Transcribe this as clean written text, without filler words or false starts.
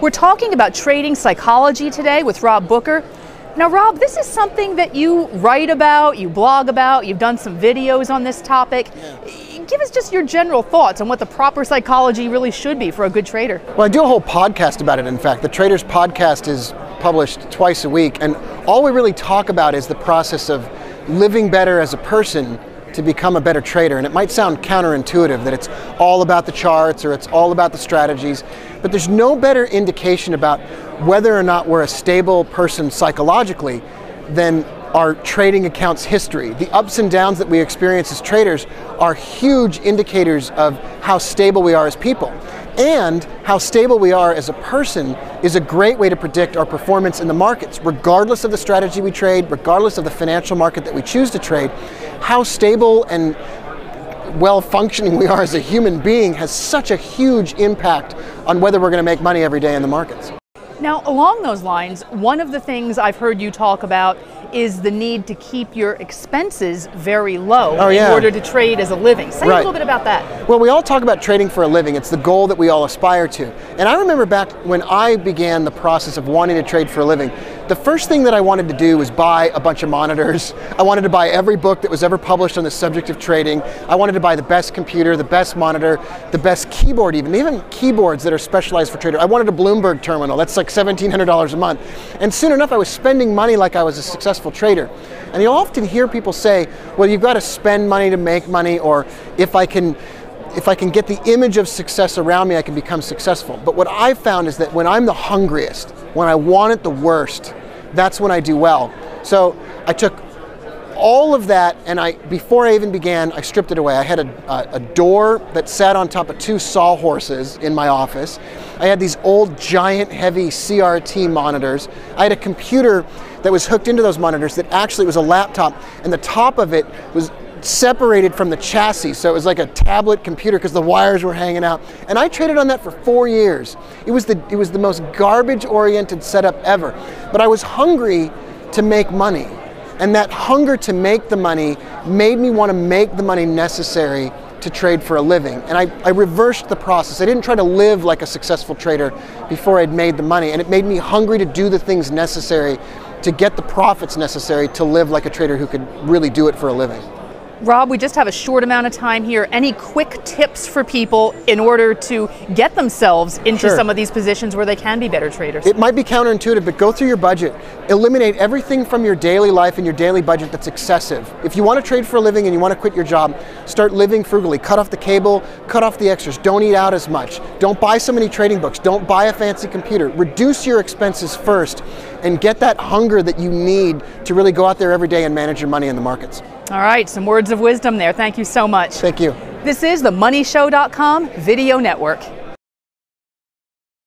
We're talking about trading psychology today with Rob Booker. Now, Rob, this is something that you write about, you blog about, you've done some videos on this topic. Yeah. Give us just your general thoughts on what the proper psychology really should be for a good trader. Well, I do a whole podcast about it, in fact. The Traders Podcast is published twice a week, and all we really talk about is the process of living better as a person to become a better trader. And it might sound counterintuitive that it's all about the charts or it's all about the strategies, but there's no better indication about whether or not we're a stable person psychologically than our trading account's history. The ups and downs that we experience as traders are huge indicators of how stable we are as people. And how stable we are as a person is a great way to predict our performance in the markets. Regardless of the strategy we trade, regardless of the financial market that we choose to trade, how stable and well-functioning we are as a human being has such a huge impact on whether we're going to make money every day in the markets. Now, along those lines, one of the things I've heard you talk about is the need to keep your expenses very low in order to trade as a living. Say a little bit about that. Well, we all talk about trading for a living. It's the goal that we all aspire to. And I remember back when I began the process of wanting to trade for a living, the first thing that I wanted to do was buy a bunch of monitors. I wanted to buy every book that was ever published on the subject of trading. I wanted to buy the best computer, the best monitor, the best keyboard, even keyboards that are specialized for traders. I wanted a Bloomberg terminal. That's like $1,700 a month. And soon enough, I was spending money like I was a successful trader. And you'll often hear people say, well, you've got to spend money to make money, or if I can get the image of success around me, I can become successful. But what I've found is that when I'm the hungriest, when I want it the worst, that's when I do well. So I took all of that, and before I even began, I stripped it away. I had a door that sat on top of two sawhorses in my office. I had these old, giant, heavy CRT monitors. I had a computer that was hooked into those monitors that actually was a laptop, and the top of it was separated from the chassis, so it was like a tablet computer because the wires were hanging out. And I traded on that for 4 years. It was the most garbage-oriented setup ever. But I was hungry to make money. And that hunger to make the money made me want to make the money necessary to trade for a living. And I reversed the process. I didn't try to live like a successful trader before I'd made the money. And it made me hungry to do the things necessary to get the profits necessary to live like a trader who could really do it for a living. Rob, we just have a short amount of time here. Any quick tips for people in order to get themselves into some of these positions where they can be better traders? It might be counterintuitive, but go through your budget. Eliminate everything from your daily life and your daily budget that's excessive. If you want to trade for a living and you want to quit your job, start living frugally. Cut off the cable, cut off the extras. Don't eat out as much. Don't buy so many trading books. Don't buy a fancy computer. Reduce your expenses first and get that hunger that you need to really go out there every day and manage your money in the markets. All right, some words of wisdom there. Thank you so much. Thank you. This is the MoneyShow.com Video Network.